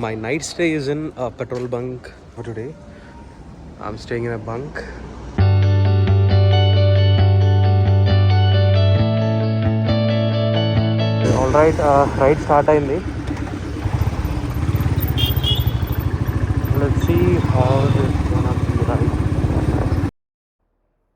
My night stay is in a petrol bunk for today. I'm staying in a bunk. Alright, ride start అయింది. Let's see how this gonna be ride.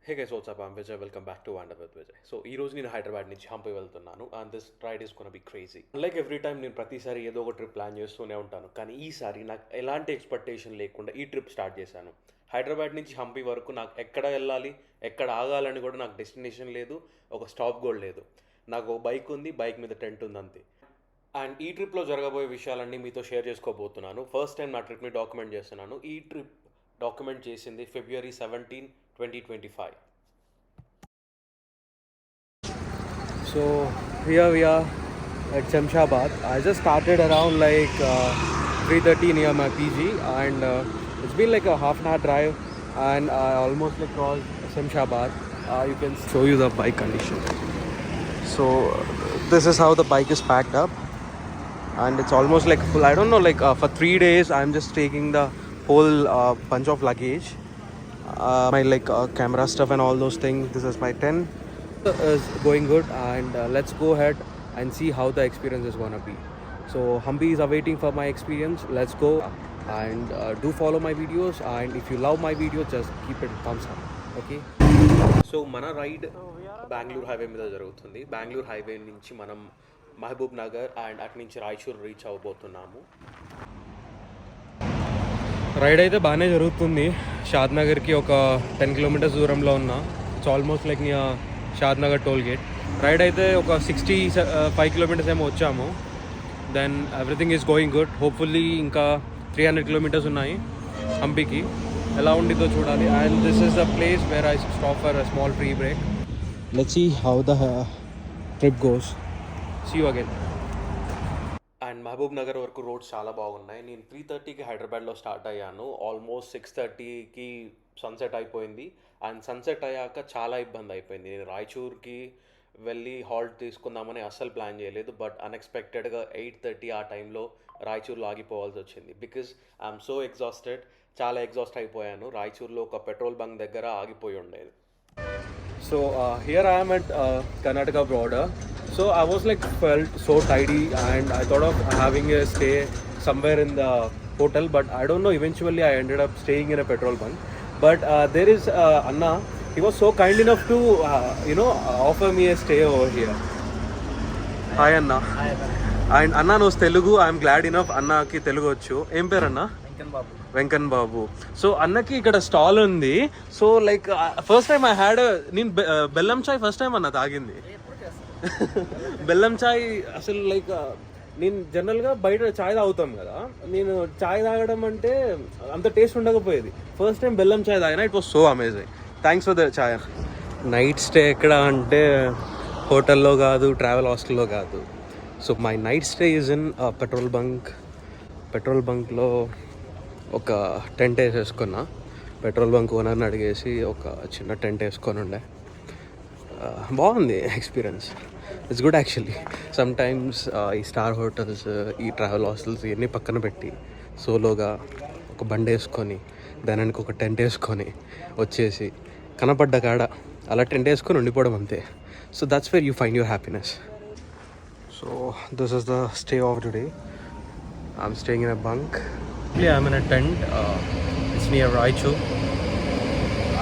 Hey guys, what's up? I'm Vijay. Welcome back to Wander with Vijay. So ఈ రోజు నేను హైదరాబాద్ నుంచి హంపి వెళ్తున్నాను and this ride is gonna be crazy. Like every time నేను ప్రతిసారి ఏదో ఒక ట్రిప్ ప్లాన్ చేస్తూనే ఉంటాను, కానీ ఈసారి నాకు ఎలాంటి ఎక్స్పెక్టేషన్ లేకుండా ఈ ట్రిప్ స్టార్ట్ చేశాను. హైదరాబాద్ నుంచి హంపి వరకు నాకు ఎక్కడ వెళ్ళాలి, ఎక్కడ ఆగాలని కూడా నాకు డెస్టినేషన్ లేదు, ఒక స్టాప్ కూడా లేదు. నాకు ఒక బైక్ ఉంది, బైక్ మీద టెంట్ ఉంది, అంతే. అండ్ ఈ ట్రిప్లో జరగబోయే విషయాలన్నీ మీతో షేర్ చేసుకోబోతున్నాను. ఫస్ట్ టైం నా ట్రిప్ని డాక్యుమెంట్ చేస్తున్నాను. ఈ ట్రిప్ డాక్యుమెంట్ చేసింది February 17, 2025. So here we are at Shamshabad. I just started around like 3:30 near my PG, and it's been like a half an hour drive, and I almost like crossed Shamshabad. You can show you the bike condition. So this is how the bike is packed up, and it's almost like full. I don't know, like for 3 days I'm just taking the whole bunch of luggage, my like camera stuff and all those things. This is my tent. Is going good, and let's go ahead and see how the experience is gonna be. So Hampi is awaiting for my experience. Let's go, and do follow my videos, and if you love my video, just keep it thumbs up, okay? So మన ride Bengaluru highway మీద జరుగుతుంది. Bengaluru highway నుంచి మనం Mahabub Nagar and అటు నుంచి Raichur reach అవ్వబోతున్నాము. Ride అయితే బాగానే జరుగుతుంది. షాద్ నగర్కి ఒక 10 కిలోమీటర్స్ దూరంలో ఉన్నా. It's almost like near Shadnagar toll gate. Ride అయితే ఒక 65 కిలోమీటర్స్ ఏమో వచ్చాము. Then everything is going good. Hopefully ఇంకా 300 కిలోమీటర్స్ ఉన్నాయి హంపీకి. ఎలా ఉండిద్దో చూడాలి. And this is the place where I stop for a small free break. Let's see how the trip goes. See you again. And Mahabubnagar వరకు roads చాలా బాగున్నాయి. నేను 3:30కి హైదరాబాద్లో స్టార్ట్ అయ్యాను. ఆల్మోస్ట్ 6:30కి సన్సెట్ అయిపోయింది. అండ్ సన్సెట్ అయ్యాక చాలా ఇబ్బంది అయిపోయింది. నేను రాయచూర్కి వెళ్ళి హాల్ట్ తీసుకుందామని అస్సలు ప్లాన్ చేయలేదు, బట్ అన్ఎక్స్పెక్టెడ్గా 8:30 ఆ టైంలో రాయచూర్లో ఆగిపోవాల్సి వచ్చింది. బికాజ్ ఐఎమ్ సో ఎగ్జాస్టెడ్, చాలా ఎగ్జాస్ట్ అయిపోయాను. రాయచూర్లో ఒక పెట్రోల్ బంక్ దగ్గర ఆగిపోయి ఉండేది. So here I am at Karnataka border. So I was like felt so tidy, and I thought of having a stay somewhere in the hotel, but I don't know. Eventually, I ended up staying in a petrol bunk. But there is Anna. He was so kind enough to offer me a stay over here. Hi Anna. Hi. And Anna knows Telugu. I am glad enough Anna ki Telugu vachu. Em per Anna? వెంకన్ Babu. So అన్నకి ఇక్కడ stall ఉంది. So like first time I had నేను బెల్లం చాయ్ first time అన్న తాగింది. బెల్లం చాయ్ అసలు like నేను జనరల్గా బయట చాయ్ తాగుతాం కదా, నేను చాయ్ తాగడం అంటే అంత టేస్ట్ ఉండకపోయేది. ఫస్ట్ టైం బెల్లం చాయ్ తాగినా. It was so amazing. Thanks for the chai. Night stay ఎక్కడ అంటే హోటల్లో కాదు, ట్రావెల్ హాస్టల్లో కాదు. So my night stay is in petrol bunk. Petrol బంక్లో ఒక టెంట్ వేసేసుకున్నా. పెట్రోల్ బంక్ ఓనర్ని అడిగేసి ఒక చిన్న టెంట్ వేసుకొని ఉండే. బాగుంది experience. It's good actually. Some times ఈ స్టార్ హోటల్స్, ఈ ట్రావెల్ హాస్టల్స్ ఇవన్నీ పక్కన పెట్టి సోలోగా ఒక బండి వేసుకొని దానికి ఒక టెంట్ వేసుకొని వచ్చేసి కనపడ్డ కాడ అలా టెంట్ వేసుకొని ఉండిపోవడం అంతే. So that's where you find your happiness. So this is the stay of today. I'm staying in a bunk. I'm in a tent. It's near Raichur.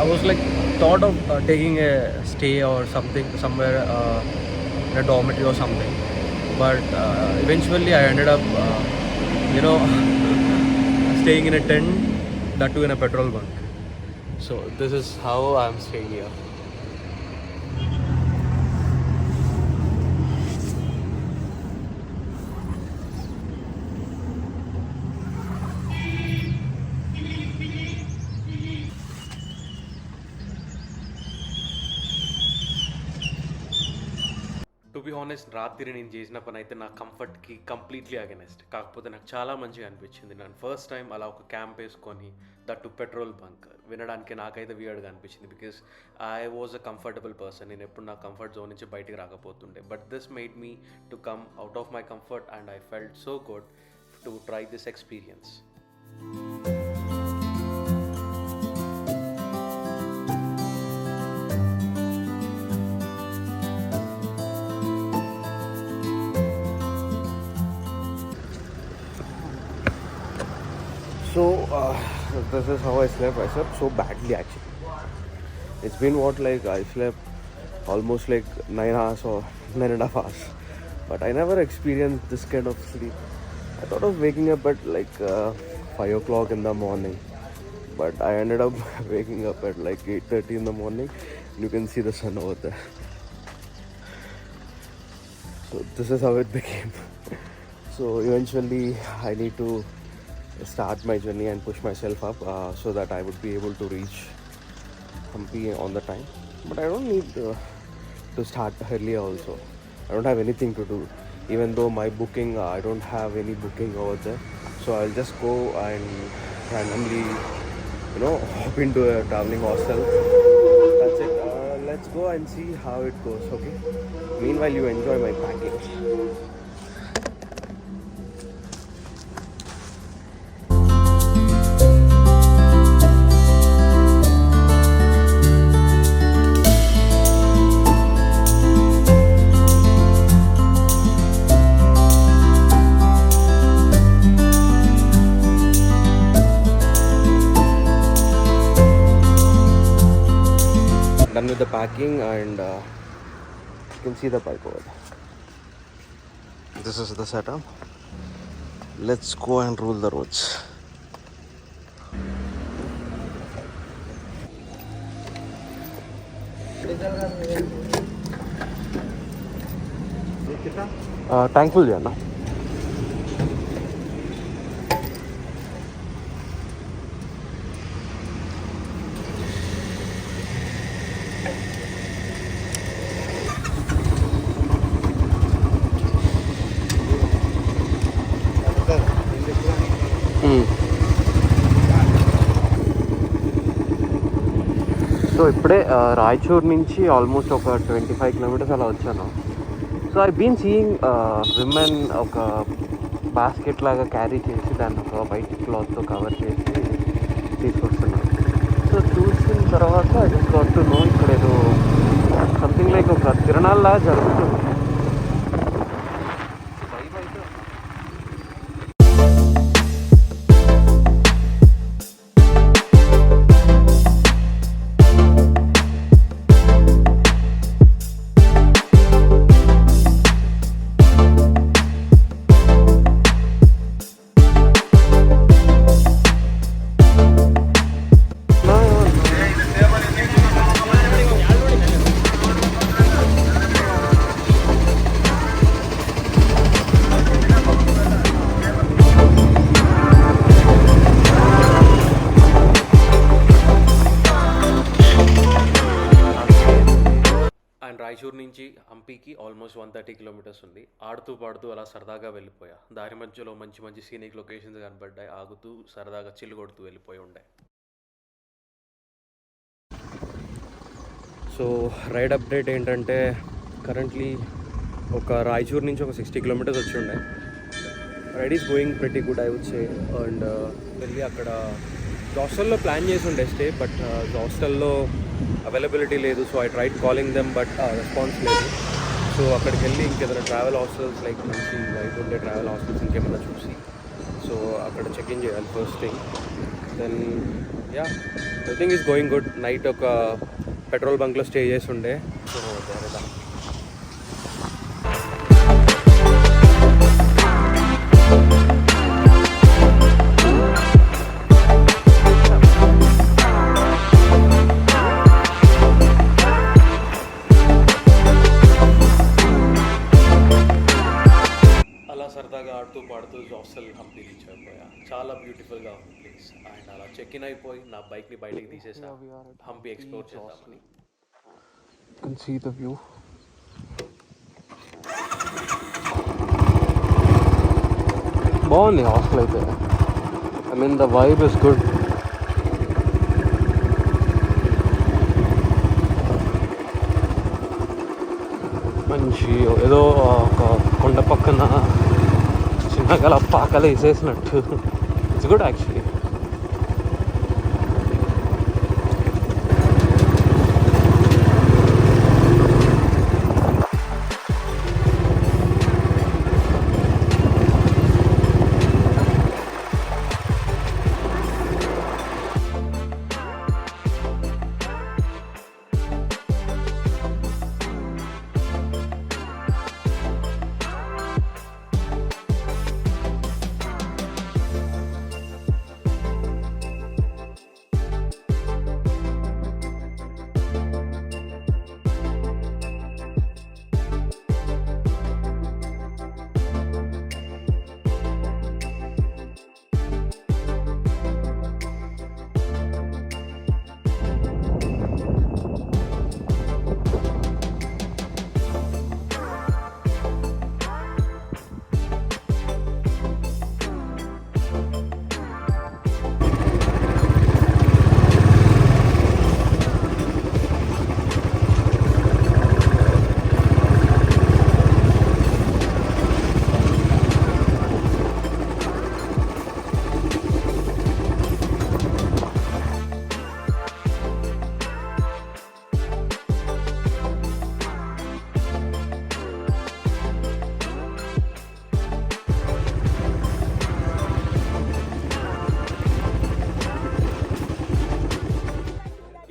I was like thought of taking a stay or something somewhere in a dormitory or something, but eventually I ended up staying in a tent, that too in a petrol bunk. So this is how I'm staying here. To be honest, రాత్రి నేను చేసిన పని అయితే నా కంఫర్ట్కి completely against. కాకపోతే నాకు చాలా మంచిగా అనిపించింది. నేను ఫస్ట్ టైం అలా ఒక క్యాంప్ వేసుకొని దట్ టు పెట్రోల్ బంక్ వినడానికి నాకైతే వియర్డ్గా అనిపించింది. Because I was a comfortable person. నేను ఎప్పుడు నా కంఫర్ట్ జోన్ నుంచి బయటికి రాకపోతుండే. But this made me to come out of my comfort and I felt so good. to try this experience. So this is how I slept. I slept so badly actually. It's been I slept almost 9 hours or 9.5 hours. But I never experienced this kind of sleep. I thought of waking up at 5 o'clock in the morning. But I ended up waking up at 8:30 in the morning. You can see the sun over there. So this is how it became. So eventually I need to start my journey and push myself up so that I would be able to reach Hampi on the time. But I don't need to start earlier also. I don't have anything to do. Even though my booking, I don't have any booking over there. So I'll just go and randomly, hop into a traveling hostel. That's it. Let's go and see how it goes, okay? Meanwhile, you enjoy my packing. Done with the packing and you can see the bike over there. This is the setup. Let's go and rule the roads. Thankful yeah na. So ఇప్పుడే రాయచూర్ నుంచి almost ఒక 25 kilometres అలా వచ్చాను. So I been seeing women ఒక basket లాగా carry చేసి దాన్ని ఒక వైట్ క్లాత్తో కవర్ చేసి తీసుకొస్తున్నాను. సో చూసిన తర్వాత I just got to know ఇక్కడ ఏదో సంథింగ్ లైక్ ఒక తిరణాల్లా జరుగుతుంది. రాయచూర్ నుంచి హంపీకి ఆల్మోస్ట్ 130 కిలోమీటర్స్ ఉంది. ఆడుతూ పాడుతూ అలా సరదాగా వెళ్ళిపోయా. దారి మధ్యలో మంచి మంచి సీనిక్ లొకేషన్స్ కనబడ్డాయి. ఆగుతూ సరదాగా చిల్లు కొడుతూ వెళ్ళిపోయి ఉండే. సో రైడ్ అప్డేట్ ఏంటంటే కరెంట్లీ ఒక రాయచూర్ నుంచి ఒక 60 కిలోమీటర్స్ వచ్చి ఉండే. Ride is going pretty good I would say. And వెళ్ళి అక్కడ హాస్టల్లో ప్లాన్ చేసి ఉండే స్టే, బట్ హాస్టల్లో అవైలబిలిటీ లేదు. So I tried calling them but response లేదు. సో అక్కడికి వెళ్ళి ఇంకేదైనా ట్రావెల్ హాస్టల్స్ మంచి వైపు ఉండే ట్రావెల్ హాస్టల్స్ ఇంకేమైనా చూసి సో అక్కడ చెక్ ఇన్ చేయాలి first thing. Then yeah everything is going good. Night ఒక పెట్రోల్ బంక్లో స్టే చేసి ఉండే. సో దేనిదా సరదాగా ఆడుతూ పాడుతూ హాస్టల్ హంపీ రీచ్ అయిపోయా. చాలా బ్యూటిఫుల్గా ఉంది ప్లేస్. అండ్ అలా చెక్ ఇన్ అయిపోయి నా బైక్ని బయటికి తీసేసా. హంపీ ఎక్స్ప్లోర్ చేద్దామని. You can see the view. బాగుంది హాస్టల్ అయితే. I mean the vibe is good. మంచి ఏదో ఒక కొండ పక్కన నాకు అలా పాకలు వేసేసినట్టు. It's good actually.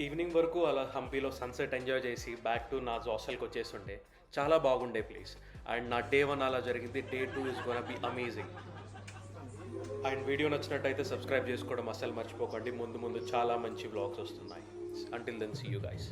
ఈవినింగ్ వరకు అలా హంపీలో సన్సెట్ ఎంజాయ్ చేసి బ్యాక్ టు నా హాస్టల్కి వచ్చేస్తుండే. చాలా బాగుండే ప్లేస్. అండ్ నా డే 1 అలా జరిగింది. Day 2 is gonna be amazing. And video నచ్చినట్టయితే సబ్స్క్రైబ్ చేసుకోవడం అస్సలు మర్చిపోకండి. ముందు చాలా మంచి వ్లాగ్స్ వస్తున్నాయి. Until then see you guys.